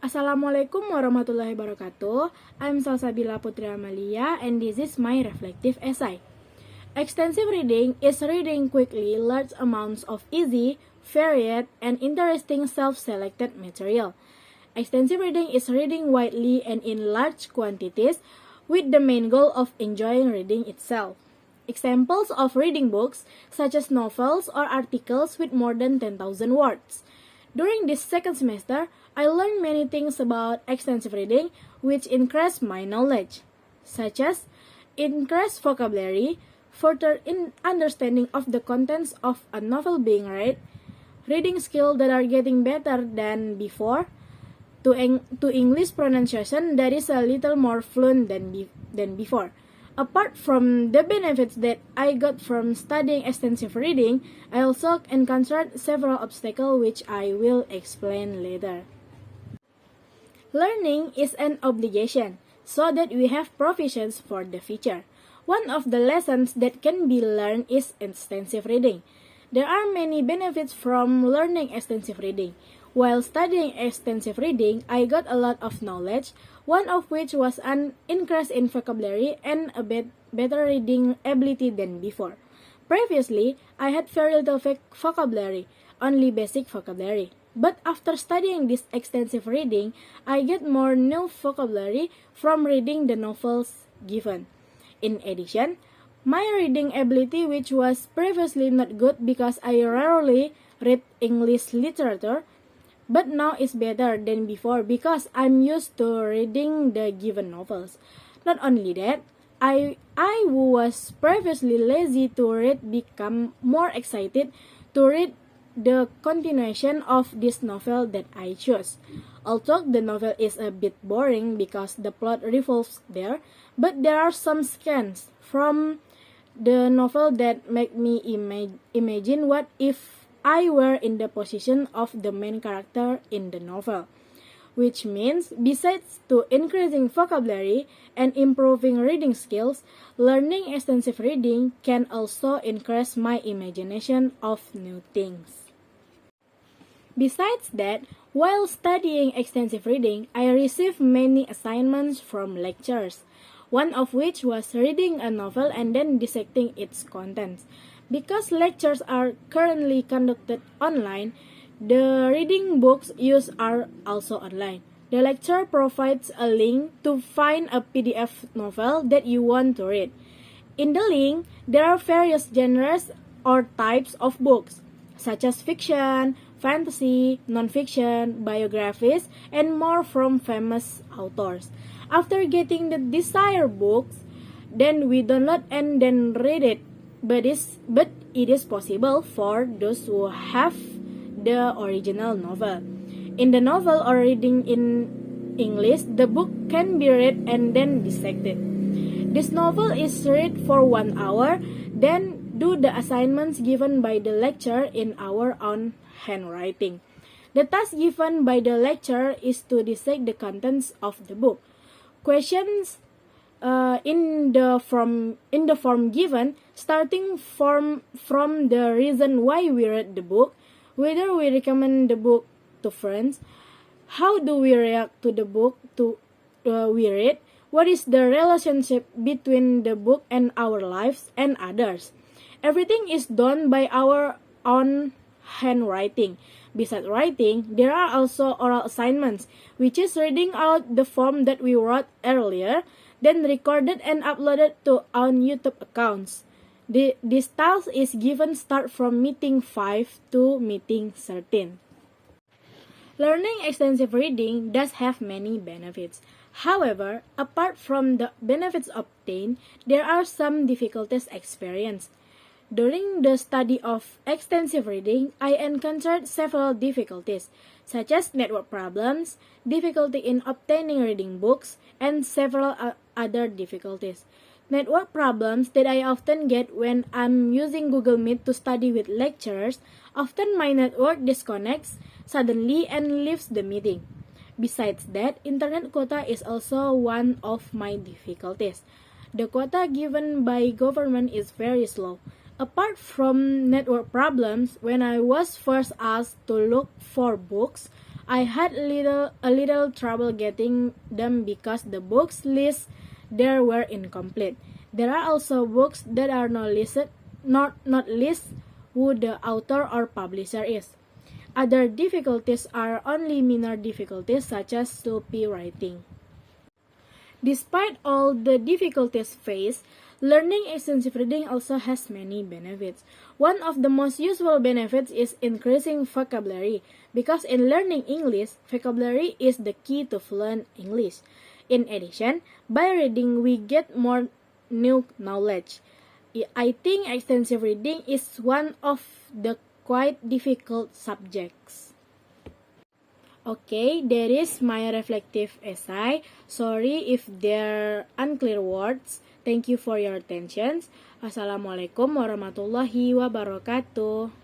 Assalamualaikum warahmatullahi wabarakatuh. I'm Salshabhila Putri Amalia and this is my reflective essay. Extensive reading is reading quickly large amounts of easy, varied, and interesting self-selected material. Extensive reading is reading widely and in large quantities with the main goal of enjoying reading itself. Examples of reading books such as novels or articles with more than 10,000 words. During this second semester, I learned many things about extensive reading which increased my knowledge, such as increased vocabulary, further understanding of the contents of a novel being read, reading skills that are getting better than before, to English pronunciation that is a little more fluent than before. Apart from the benefits that I got from studying extensive reading, I also encountered several obstacles which I will explain later. Learning is an obligation, so that we have provisions for the future. One of the lessons that can be learned is extensive reading. There are many benefits from learning extensive reading. While studying extensive reading, I got a lot of knowledge, one of which was an increase in vocabulary and a better reading ability than before. Previously, I had very little vocabulary, only basic vocabulary. But after studying this extensive reading, I get more new vocabulary from reading the novels given. In addition, my reading ability, which was previously not good because I rarely read English literature, but now is better than before because I'm used to reading the given novels. Not only that, I who was previously lazy to read become more excited to read the continuation of this novel that I chose. Although the novel is a bit boring because the plot revolves there, but there are some scenes from the novel that make me imagine what if I were in the position of the main character in the novel. Which means, besides to increasing vocabulary and improving reading skills, learning extensive reading can also increase my imagination of new things. Besides that, while studying extensive reading, I received many assignments from lecturers, one of which was reading a novel and then dissecting its contents. Because lectures are currently conducted online, the reading books used are also online. The lecturer provides a link to find a PDF novel that you want to read. In the link, there are various genres or types of books, such as fiction, fantasy, non-fiction, biographies, and more from famous authors. After getting the desired books, then we download and then read it. But it is possible for those who have the original novel. In the novel or reading in English, the book can be read and then dissected. This novel is read for 1 hour, then do the assignments given by the lecturer in our own handwriting. The task given by the lecturer is to dissect the contents of the book. Questions in the form given, starting from the reason why we read the book, whether we recommend the book to friends, how do we react to the book we read, what is the relationship between the book and our lives and others. Everything is done by our own handwriting. Besides writing, there are also oral assignments, which is reading out the form that we wrote earlier, then recorded and uploaded to our YouTube accounts. This task is given start from meeting 5 to meeting 13. Learning extensive reading does have many benefits. However, apart from the benefits obtained, there are some difficulties experienced. During the study of extensive reading, I encountered several difficulties, such as network problems, difficulty in obtaining reading books, and several other difficulties. Network problems that I often get when I'm using Google Meet to study with lecturers, often my network disconnects suddenly and leaves the meeting. Besides that, internet quota is also one of my difficulties. The quota given by government is very slow. Apart from network problems, when I was first asked to look for books, I had a little trouble getting them because the books lists there were incomplete. There are also books that are not listed, not list who the author or publisher is. Other difficulties are only minor difficulties such as sloppy writing. Despite all the difficulties faced, learning extensive reading also has many benefits. One of the most useful benefits is increasing vocabulary, because in learning English, vocabulary is the key to fluent English. In addition, by reading we get more new knowledge. I think extensive reading is one of the quite difficult subjects. Okay, that is my reflective essay. Sorry if there are unclear words. Thank you for your attention. Assalamualaikum warahmatullahi wabarakatuh.